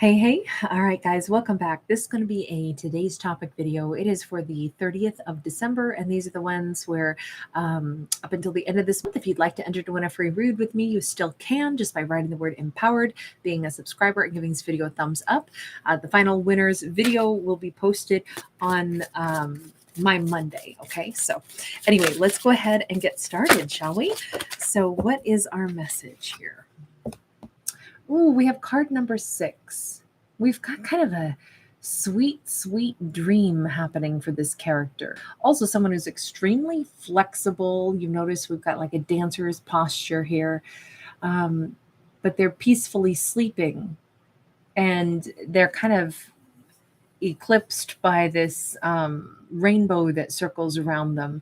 Hey. All right, guys, welcome back. This is going to be a today's topic video. It is for the 30th of December, and these are the ones where up until the end of this month, if you'd like to enter to win a free read with me, you still can just by writing the word empowered, being a subscriber, and giving this video a thumbs up. The final winner's video will be posted on my Monday. Okay, so anyway, let's go ahead and get started, shall we? So what is our message here? Ooh, we have card number 6. We've got kind of a sweet dream happening for this character. Also, someone who's extremely flexible. You notice we've got like a dancer's posture here, but they're peacefully sleeping, and they're kind of eclipsed by this rainbow that circles around them.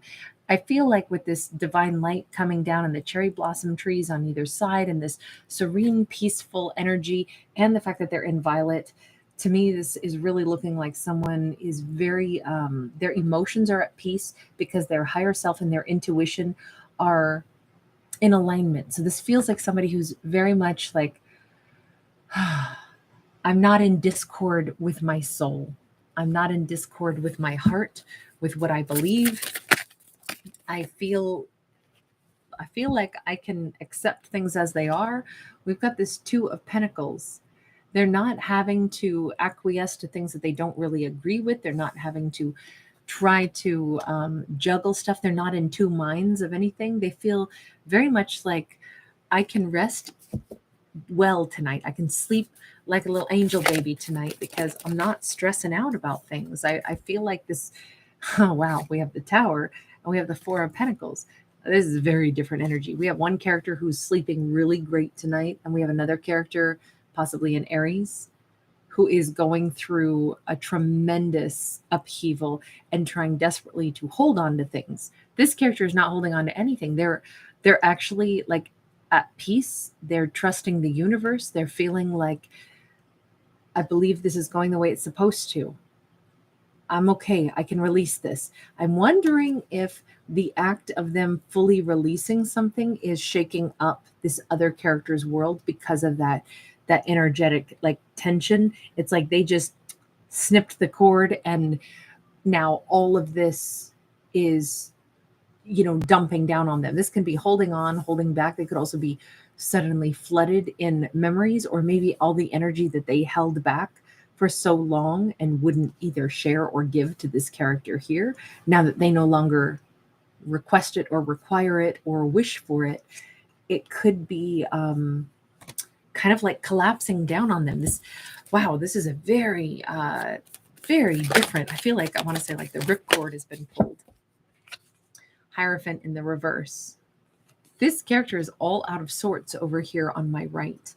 I feel like with this divine light coming down and the cherry blossom trees on either side and this serene, peaceful energy and the fact that they're in violet, to me, this is really looking like someone is very, their emotions are at peace because their higher self and their intuition are in alignment. So this feels like somebody who's very much like, I'm not in discord with my soul. I'm not in discord with my heart, with what I believe. I feel like I can accept things as they are. We've got this 2 of Pentacles. They're not having to acquiesce to things that they don't really agree with. They're not having to try to juggle stuff. They're not in 2 minds of anything. They feel very much like I can rest well tonight. I can sleep like a little angel baby tonight because I'm not stressing out about things. I feel like this, oh wow, we have the Tower and we have the 4 of Pentacles. This is very different energy. We have one character who's sleeping really great tonight, and we have another character, possibly an Aries, who is going through a tremendous upheaval and trying desperately to hold on to things. This character is not holding on to anything. They're actually like at peace. They're trusting the universe. They're feeling like, I believe this is going the way it's supposed to. I'm okay. I can release this. I'm wondering if the act of them fully releasing something is shaking up this other character's world because of that energetic like tension. It's like they just snipped the cord, and now all of this is, dumping down on them. This can be holding on, holding back. They could also be suddenly flooded in memories, or maybe all the energy that they held back for so long and wouldn't either share or give to this character here, now that they no longer request it or require it or wish for it, it could be kind of like collapsing down on them. This is a very different, I feel like I want to say like the ripcord has been pulled. Hierophant in the reverse. This character is all out of sorts over here on my right.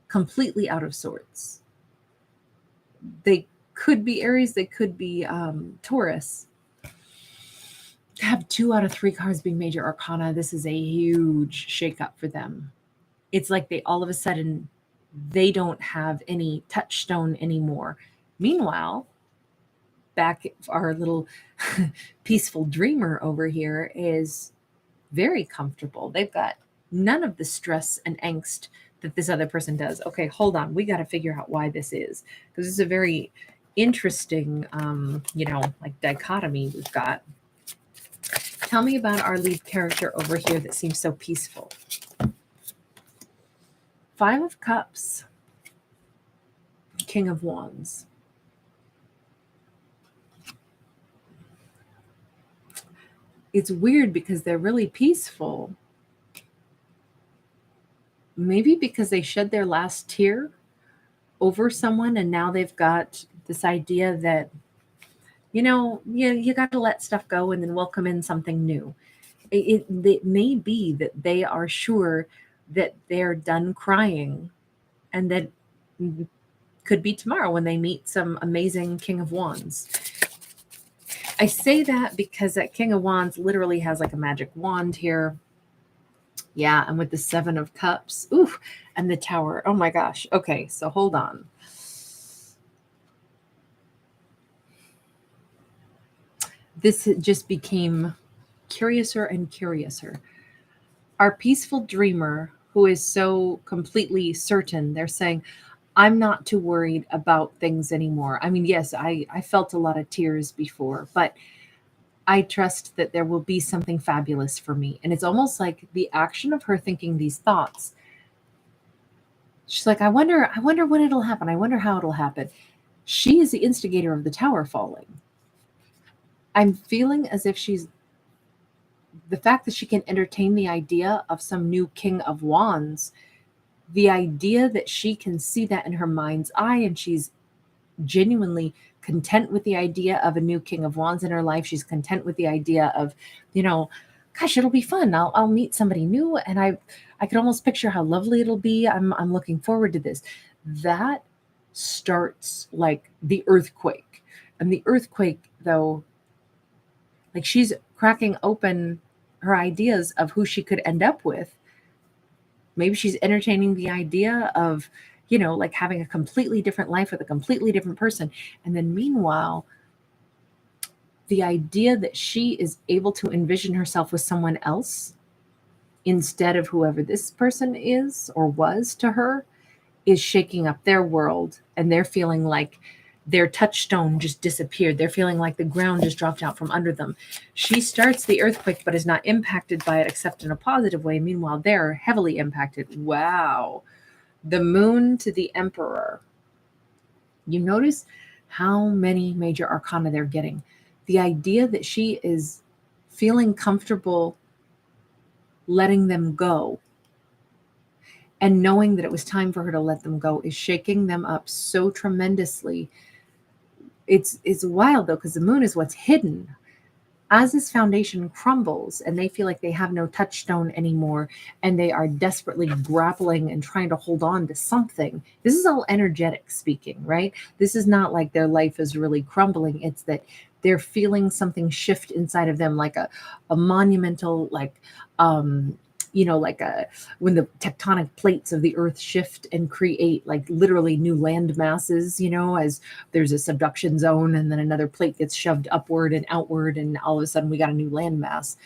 Completely out of sorts. They could be Aries, they could be Taurus. To have 2 out of 3 cards being major arcana, this is a huge shakeup for them. It's like they all of a sudden, they don't have any touchstone anymore. Meanwhile, back our little peaceful dreamer over here is very comfortable. They've got none of the stress and angst that this other person does. Okay, hold on. We got to figure out why this is, because this is a very interesting, like dichotomy we've got. Tell me about our lead character over here that seems so peaceful. 5 of Cups, King of Wands. It's weird because they're really peaceful. Maybe because they shed their last tear over someone, and now they've got this idea that, you got to let stuff go and then welcome in something new. It may be that they are sure that they're done crying, and that could be tomorrow when they meet some amazing King of Wands. I say that because that King of Wands literally has like a magic wand here. Yeah, and with the 7 of Cups, oof, and the Tower. Oh my gosh. Okay, so hold on. This just became curiouser and curiouser. Our peaceful dreamer, who is so completely certain, they're saying, I'm not too worried about things anymore. I mean, yes, I felt a lot of tears before, but I trust that there will be something fabulous for me. And it's almost like the action of her thinking these thoughts. She's like, I wonder when it'll happen. I wonder how it'll happen. She is the instigator of the tower falling. I'm feeling as if she's the fact that she can entertain the idea of some new king of wands, the idea that she can see that in her mind's eye and she's genuinely content with the idea of a new king of wands in her life. She's content with the idea of, you know, gosh, it'll be fun. I'll meet somebody new and I can almost picture how lovely it'll be. I'm looking forward to this. That starts like the earthquake. And the earthquake though, like she's cracking open her ideas of who she could end up with. Maybe she's entertaining the idea of, like having a completely different life with a completely different person. And then meanwhile, the idea that she is able to envision herself with someone else instead of whoever this person is or was to her is shaking up their world. And they're feeling like their touchstone just disappeared. They're feeling like the ground just dropped out from under them. She starts the earthquake, but is not impacted by it except in a positive way. Meanwhile, they're heavily impacted. Wow. The moon to the emperor. You notice how many major arcana they're getting. The idea that she is feeling comfortable letting them go and knowing that it was time for her to let them go is shaking them up so tremendously. It's wild though, because the moon is what's hidden. As this foundation crumbles and they feel like they have no touchstone anymore and they are desperately grappling and trying to hold on to something, this is all energetic speaking, right? This is not like their life is really crumbling. It's that they're feeling something shift inside of them, like a monumental, like, like when the tectonic plates of the earth shift and create like literally new land masses, as there's a subduction zone and then another plate gets shoved upward and outward and all of a sudden we got a new land mass.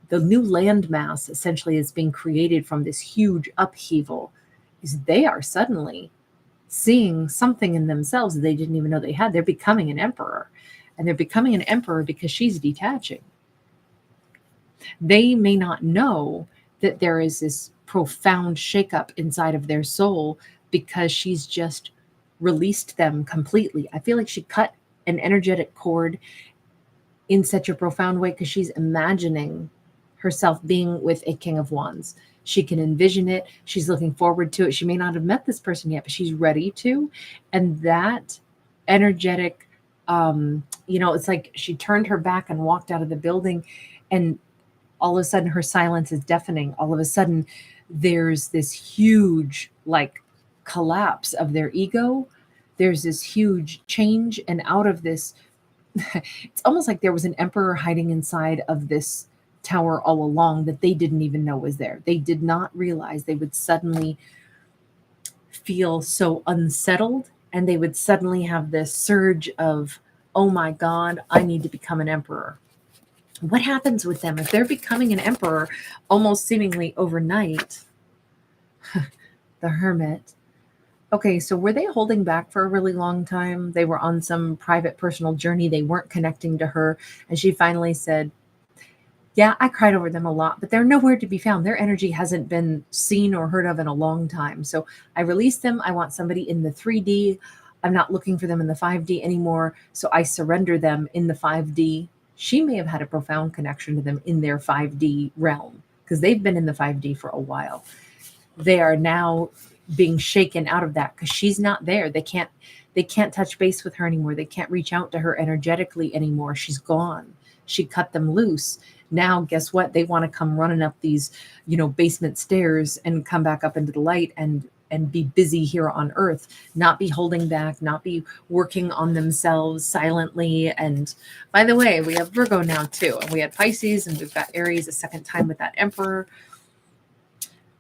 The new land mass essentially is being created from this huge upheaval. Is they are suddenly seeing something in themselves that they didn't even know they had. They're becoming an emperor, and they're becoming an emperor because she's detaching. They may not know that there is this profound shakeup inside of their soul because she's just released them completely. I feel like she cut an energetic cord in such a profound way because she's imagining herself being with a king of wands. She can envision it. She's looking forward to it. She may not have met this person yet, but she's ready to. And that energetic, it's like she turned her back and walked out of the building, and all of a sudden her silence is deafening. All of a sudden there's this huge like collapse of their ego. There's this huge change, and out of this it's almost like there was an emperor hiding inside of this tower all along that they didn't even know was there. They did not realize they would suddenly feel so unsettled, and they would suddenly have this surge of, oh my God, I need to become an emperor. What happens with them if they're becoming an emperor almost seemingly overnight? The Hermit. Okay, so were they holding back for a really long time? They were on some private personal journey. They weren't connecting to her. And she finally said, yeah, I cried over them a lot, but they're nowhere to be found. Their energy hasn't been seen or heard of in a long time. So I released them. I want somebody in the 3D. I'm not looking for them in the 5D anymore. So I surrender them in the 5D. She may have had a profound connection to them in their 5D realm because they've been in the 5D for a while. They are now being shaken out of that because she's not there. They can't touch base with her anymore. They can't reach out to her energetically anymore. She's gone. She cut them loose. Now, guess what? They want to come running up these, basement stairs and come back up into the light and be busy here on earth, not be holding back, not be working on themselves silently. And by the way, we have Virgo now too. And we had Pisces and we've got Aries a second time with that Emperor.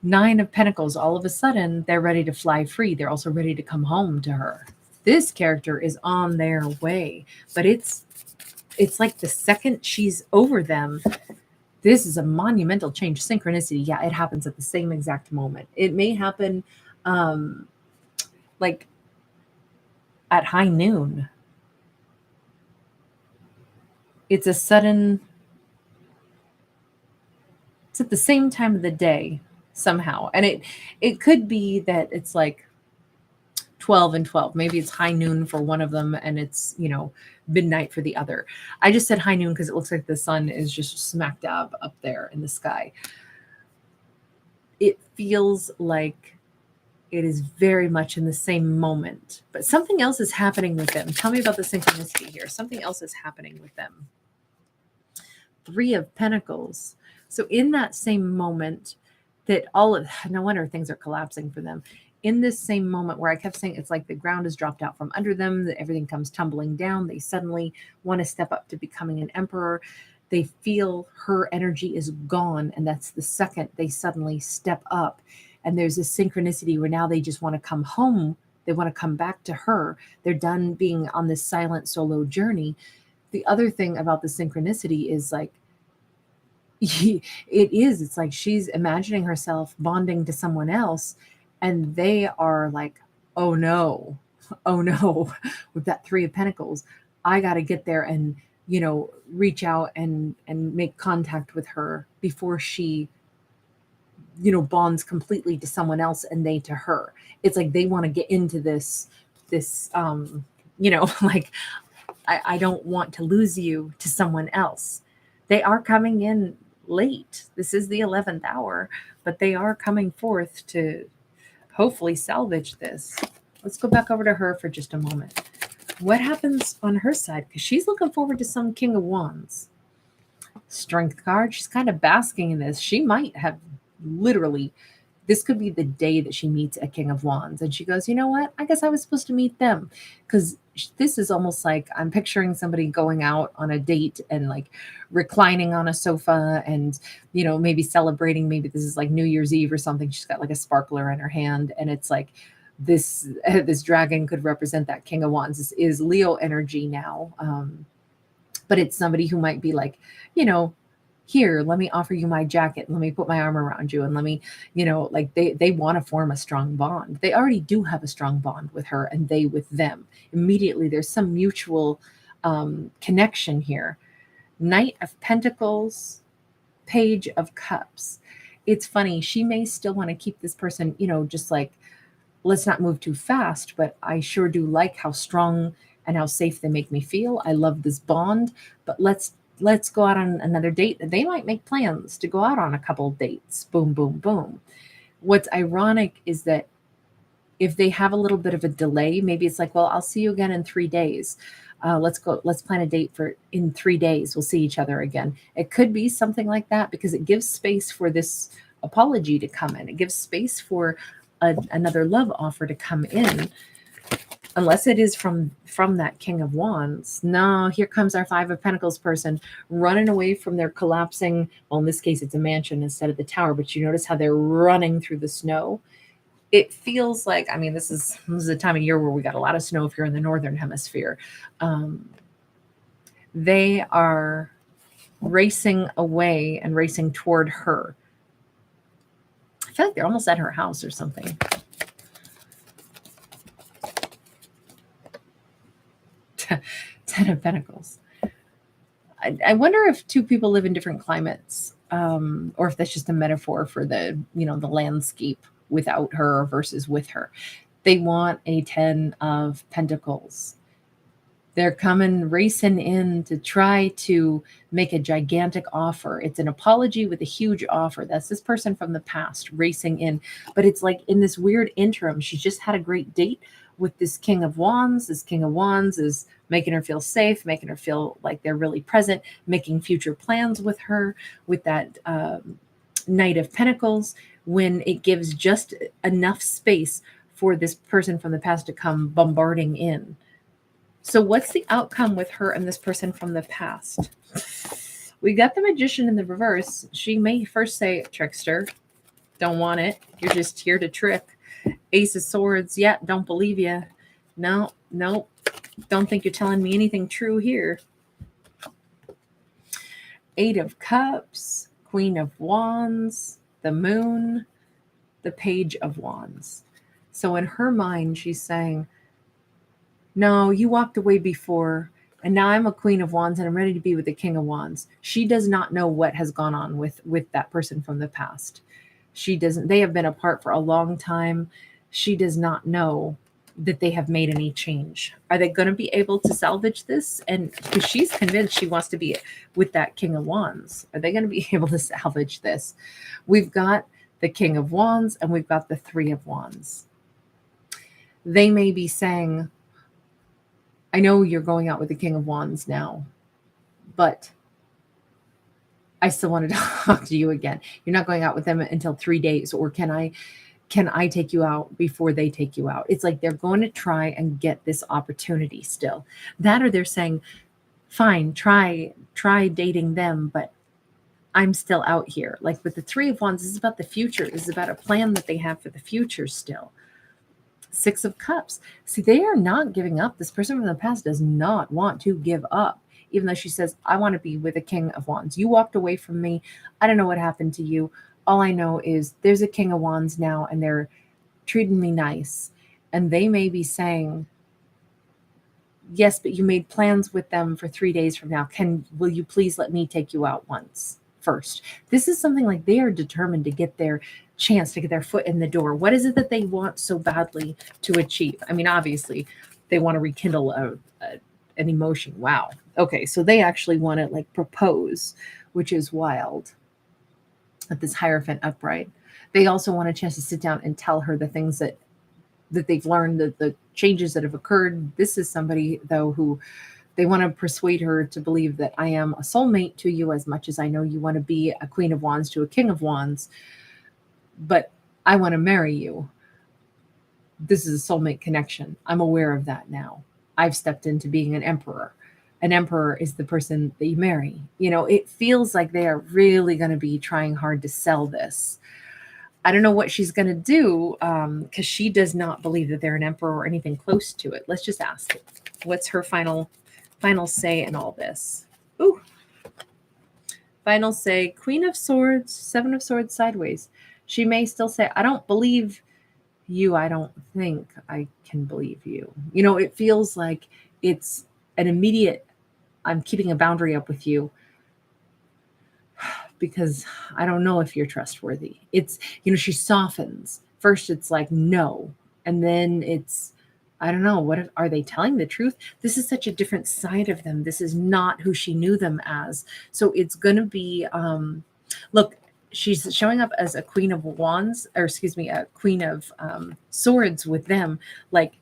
9 of Pentacles, all of a sudden, they're ready to fly free. They're also ready to come home to her. This character is on their way, but it's like the second she's over them, this is a monumental change. Synchronicity, yeah, it happens at the same exact moment. It may happen like at high noon. It's a sudden, it's at the same time of the day somehow. And it could be that it's like 12 and 12. Maybe it's high noon for one of them and it's, midnight for the other. I just said high noon because it looks like the sun is just smack dab up there in the sky. It feels like it is very much in the same moment, but something else is happening with them. Tell me about the synchronicity here. Something else is happening with them. 3 of Pentacles. So in that same moment that no wonder things are collapsing for them. In this same moment where I kept saying it's like the ground has dropped out from under them, that everything comes tumbling down. They suddenly want to step up to becoming an emperor. They feel her energy is gone. And that's the second they suddenly step up. And there's this synchronicity where now they just want to come home. They want to come back to her. They're done being on this silent solo journey. The other thing about the synchronicity is like, it's like she's imagining herself bonding to someone else and they are like, oh no, with that 3 of Pentacles, I got to get there and, reach out and make contact with her before she, bonds completely to someone else and they to her. It's like they want to get into this, like, I don't want to lose you to someone else. They are coming in late. This is the 11th hour, but they are coming forth to hopefully salvage this. Let's go back over to her for just a moment. What happens on her side? Because she's looking forward to some King of Wands. Strength card. She's kind of basking in this. She might have literally, this could be the day that she meets a King of Wands. And she goes, you know what? I guess I was supposed to meet them. Because this is almost like I'm picturing somebody going out on a date and like reclining on a sofa and, maybe celebrating. Maybe this is like New Year's Eve or something. She's got like a sparkler in her hand. And it's like this dragon could represent that King of Wands. This is Leo energy now. But it's somebody who might be like, here, let me offer you my jacket. Let me put my arm around you. And let me, like they want to form a strong bond. They already do have a strong bond with her and they with them. Immediately, there's some mutual connection here. Knight of Pentacles, Page of Cups. It's funny. She may still want to keep this person, just like, let's not move too fast, but I sure do like how strong and how safe they make me feel. I love this bond, but let's go out on another date. They might make plans to go out on a couple dates. Boom, boom, boom. What's ironic is that if they have a little bit of a delay, maybe it's like, well, I'll see you again in 3 days. Let's plan a date for in 3 days. We'll see each other again. It could be something like that because it gives space for this apology to come in. It gives space for another love offer to come in. Unless it is from that King of Wands. No, here comes our 5 of Pentacles person running away from their collapsing. Well, in this case, it's a mansion instead of the tower, but you notice how they're running through the snow. It feels like, this is a time of year where we got a lot of snow if you're in the Northern Hemisphere. They are racing away and racing toward her. I feel like they're almost at her house or something. Ten of Pentacles. I wonder if 2 people live in different climates, or if that's just a metaphor for the landscape without her versus with her. They want a 10 of Pentacles. They're coming racing in to try to make a gigantic offer. It's an apology with a huge offer. That's this person from the past racing in. But it's like in this weird interim, she just had a great date with this King of Wands. This King of Wands is making her feel safe, making her feel like they're really present, making future plans with her, with that Knight of Pentacles, when it gives just enough space for this person from the past to come bombarding in. So what's the outcome with her and this person from the past? We got the Magician in the reverse. She may first say, trickster, don't want it. You're just here to trick. Ace of Swords, yeah, don't believe you. No, don't think you're telling me anything true here. 8 of Cups, Queen of Wands, the Moon, the Page of Wands. So in her mind, she's saying, no, you walked away before, and now I'm a Queen of Wands and I'm ready to be with the King of Wands. She does not know what has gone on with that person from the past. She doesn't, they have been apart for a long time. She does not know that they have made any change. Are they going to be able to salvage this? And because she's convinced she wants to be with that King of Wands, are they going to be able to salvage this? We've got the King of Wands and we've got the Three of Wands. They may be saying, I know you're going out with the King of Wands now, but I still want to talk to you again. You're not going out with them until 3 days, or can I take you out before they take you out? It's like they're going to try and get this opportunity still. That, or they're saying, fine, try dating them, but I'm still out here. Like with the Three of Wands, this is about the future. This is about a plan that they have for the future still. Six of Cups. See, they are not giving up. This person from the past does not want to give up, even though she says, I want to be with a King of Wands. You walked away from me. I don't know what happened to you. All I know is there's a King of Wands now, and they're treating me nice. And they may be saying, yes, but you made plans with them for 3 days from now. Will you please let me take you out once first? This is something like they are determined to get their chance to get their foot in the door. What is it that they want so badly to achieve? I mean, obviously, they want to rekindle an emotion. Wow. Okay, so they actually want to like propose, which is wild. At this Hierophant upright, they also want a chance to sit down and tell her the things that they've learned, the changes that have occurred. This is somebody though who they want to persuade her to believe that I am a soulmate to you as much as I know you want to be a Queen of Wands to a King of Wands, but I want to marry you. This is a soulmate connection. I'm aware of that now. I've stepped into being an emperor. An emperor is the person that you marry. You know, it feels like they are really going to be trying hard to sell this. I don't know what she's going to do because she does not believe that they're an emperor or anything close to it. Let's just ask, what's her final say in all this? Ooh. Final say, Queen of Swords, Seven of Swords sideways. She may still say, I don't believe you. I don't think I can believe you. You know, it feels like it's an immediate, I'm keeping a boundary up with you because I don't know if you're trustworthy. It's, you know, she softens. First it's like, no. And then it's, I don't know, what if, are they telling the truth? This is such a different side of them. This is not who she knew them as. So it's going to be, look, she's showing up as a Queen of Wands, or excuse me, a Queen of Swords with them. Like,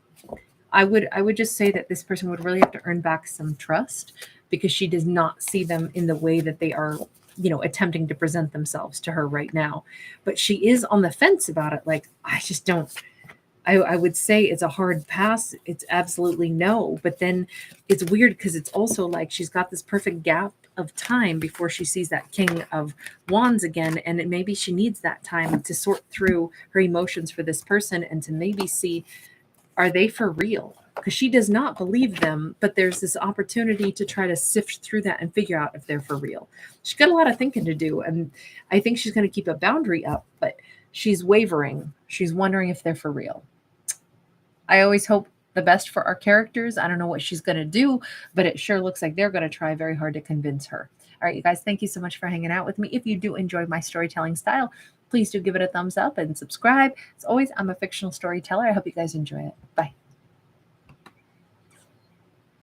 I would just say that this person would really have to earn back some trust because she does not see them in the way that they are, you know, attempting to present themselves to her right now. But she is on the fence about it. Like, I just don't, I would say it's a hard pass. It's absolutely no. But then it's weird because it's also like she's got this perfect gap of time before she sees that King of Wands again. And maybe she needs that time to sort through her emotions for this person and to maybe see, are they for real? Because she does not believe them, but there's this opportunity to try to sift through that and figure out if they're for real. She's got a lot of thinking to do, and I think she's going to keep a boundary up, but she's wavering. She's wondering if they're for real. I always hope the best for our characters. I don't know what she's going to do, but it sure looks like they're going to try very hard to convince her. All right, you guys, thank you so much for hanging out with me. If you do enjoy my storytelling style, please do give it a thumbs up and subscribe. As always, I'm a fictional storyteller. I hope you guys enjoy it. Bye.